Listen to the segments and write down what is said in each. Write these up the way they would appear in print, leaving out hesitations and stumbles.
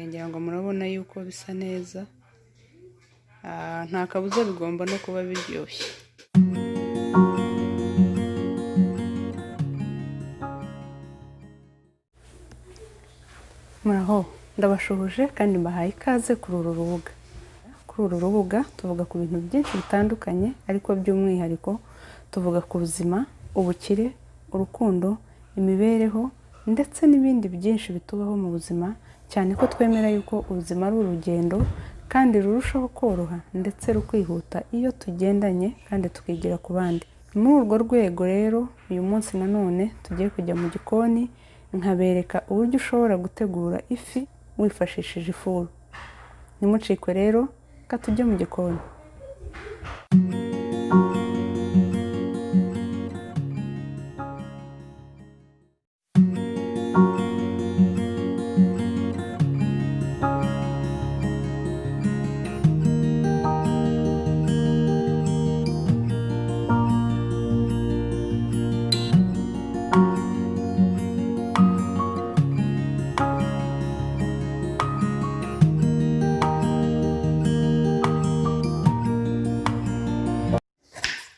ngira ngo murabona yuko bisa neza, nta kabuza bigomba no kuba biryoshye. Muraho, ndabashoboje kandi mbahaye ikaze kuri uru rubuga. Kuri uru rubuga tuvuga ku bintu byinshi bitandukanye, ariko by'umwihariko tuvuga ku buzima, ubukire, urukundo, imibereho ndetse n'ibindi byinshi bitubaho mu buzima, cyane ko twemera yuko ubuzima ari urugendo kandi rurushaho koroha ndetse rukihuta iyo tugendanye kandi tukigira ku bandi. Muri urwo rwego rero uyu munsi nanone tugiye kujya mu gikoni nkabereka uburyo ushobora gutegura ifi wifashishije ifuru. Nimucikwe rero, ka tujye mu gikoni.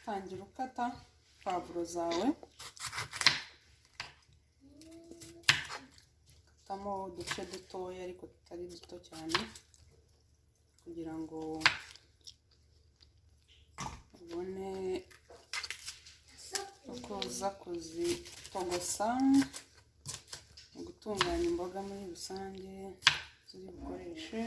Tangira ukata pavuro zawe, katamo uduce dutoya ariko tutari duto cyane, kugira ngo ubone uko uza kuzitogosa mu gutunganya imboga muri rusange turi bukoreshe.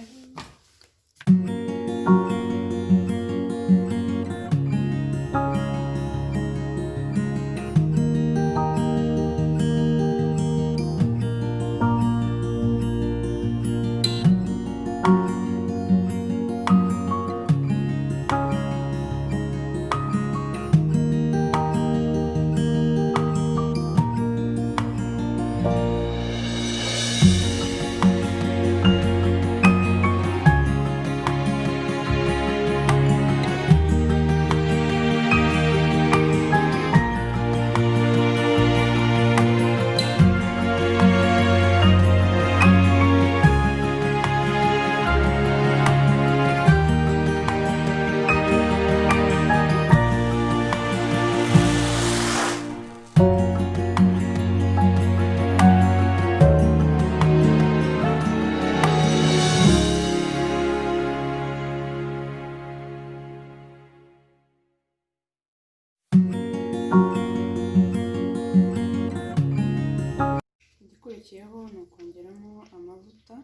Igikurikiyeho ni ukongeramo amavuta.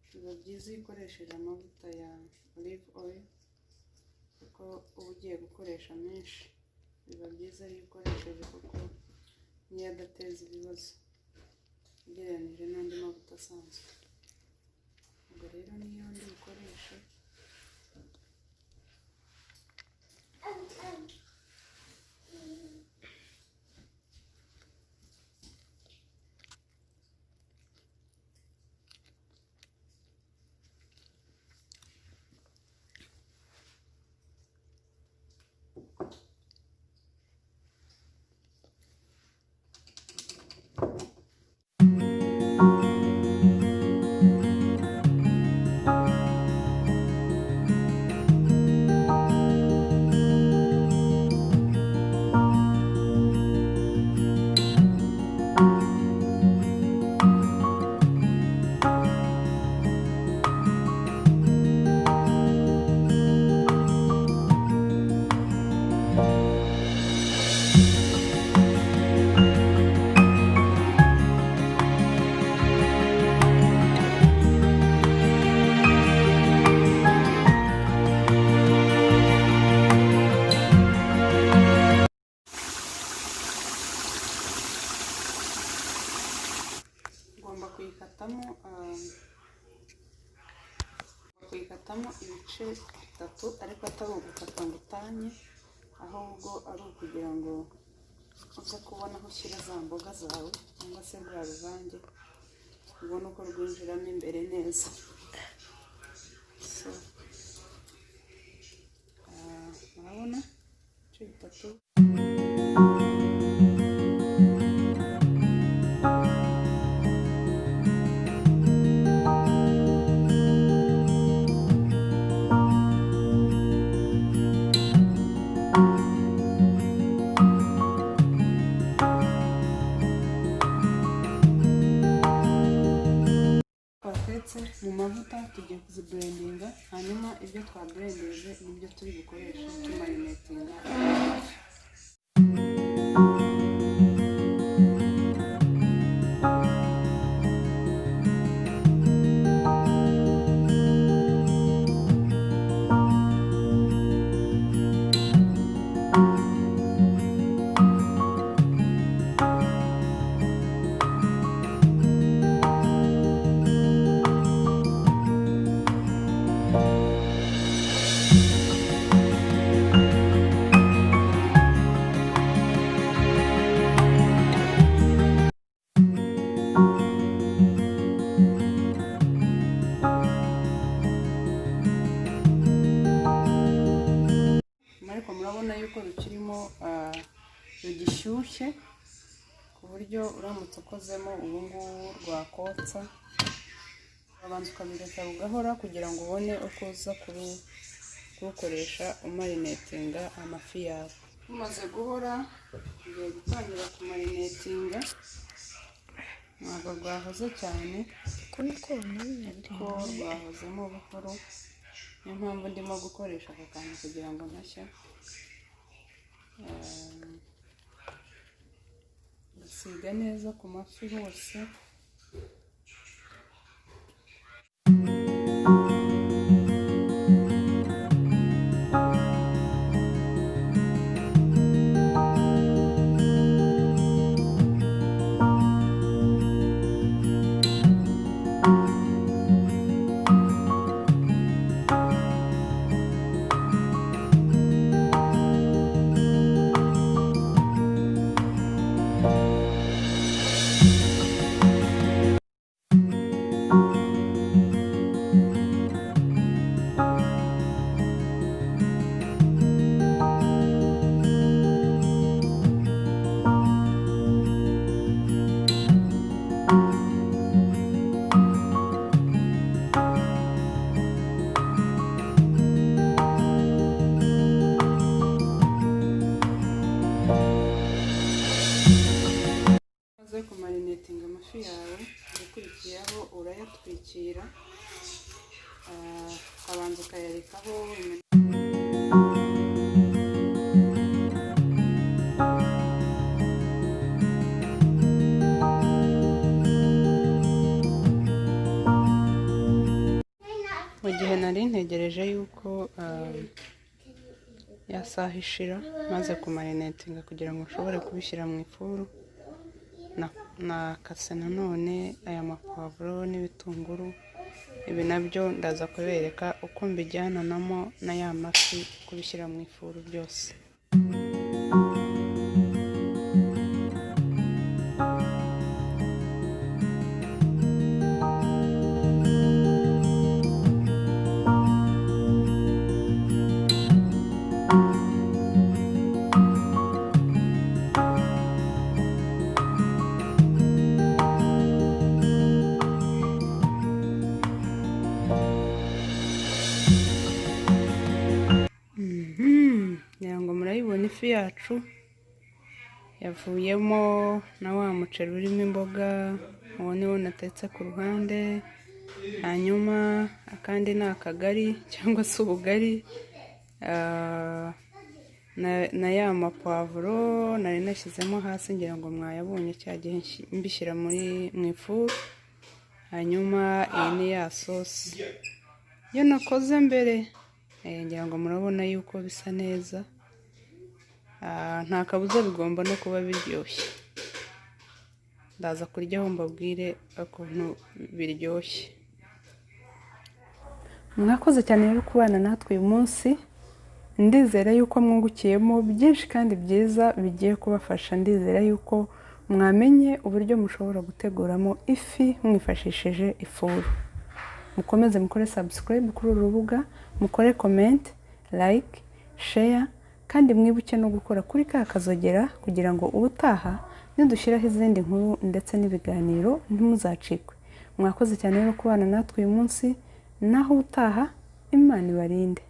Biba byiza iyo ukoresheje amavuta ya olive oil, kuko uba ugiye gukoresha menshi. Biba byiza iyo ukoresheje, kuko niyo adateza ibibazo ugereranyije n'andi mavuta asanzwe. Ubwo rero niyo ndi bukoreshe. kuyikatamo ibice bitatu, ariko atari ugukata ngo utanye, ahubwo ari ukugira ngo uze kubona aho ushyira za mboga zawe cyangwa se rwa ruvange, ubone uko rwinjiramo imbere neza. Murabona ibice bitatu. twatetse mu mavuta tugiye kuziburendinga, hanyuma ibyo twaburendinze nibyo turi bukoreshe tumarinetinga amafi. Ariko murabona yuko rukirimo rugishyushye ku buryo uramutse ukozemo ubu ngubu rwakotsa, urabanza ukabireka rugahora kugira ngo ubone uko uza kurukoresha umarinetinga amafi yawe. Umaze guhora ugiye gutangira kumarinetinga, ntabwo rwahoze cyane ariko rwahozemo buhoro, niyo mpamvu ndimo gukoresha aka kantu kugira ngo ntashya. Gasiga neza ku mafi hose. Kumarinetinga amafi yawe, ukurikiyeho urayatwikira, ukabanza ukayarekaho mu gihe nari ntegereje yuko ya saha ishira maze kumarinetinga kugira ngo ushobore kubishyira mu ifuru. Nakase nanone aya mapavuro n'ibitunguru, ibi nabyo ndaza kubereka uko mbijyananamo na ya mafi kubishyira mu ifuru byose. Murayibona ifi yacu yavuyemo na wa muceri urimo imboga, uwo niwo natetse ku ruhande, hanyuma akandi ni akagari cyangwa se ubugari, na ya mapavuro nari nashyizemo hasi ngira ngo mwayabonye cya gihe mbishyira mu ifuru. Hanyuma iyi ni ya sosi yo nakoze mbere, ngira ngo murabona yuko bisa neza, nta kabuza bigomba no kuba biryoshye. Ndaza kuryaho mbabwire ukuntu biryoshye. Mwakoze cyane rero kubana natwe uyu munsi, ndizera yuko mwungukiyemo byinshi kandi byiza bigiye kubafasha. Ndizera yuko mwamenye uburyo mushobora guteguramo ifi mwifashishije ifuru. Mukomeze mukore subscribe kuri uru rubuga, mukore comment, like, share, kandi mwibuke no gukora kuri ka kazogera kugira ngo ubutaha nidushyiraho izindi nkuru ndetse n'ibiganiro ntimuzacikwe. Mwakoze cyane rero kubana natwe uyu munsi, naho ubutaha Imana ibarinde.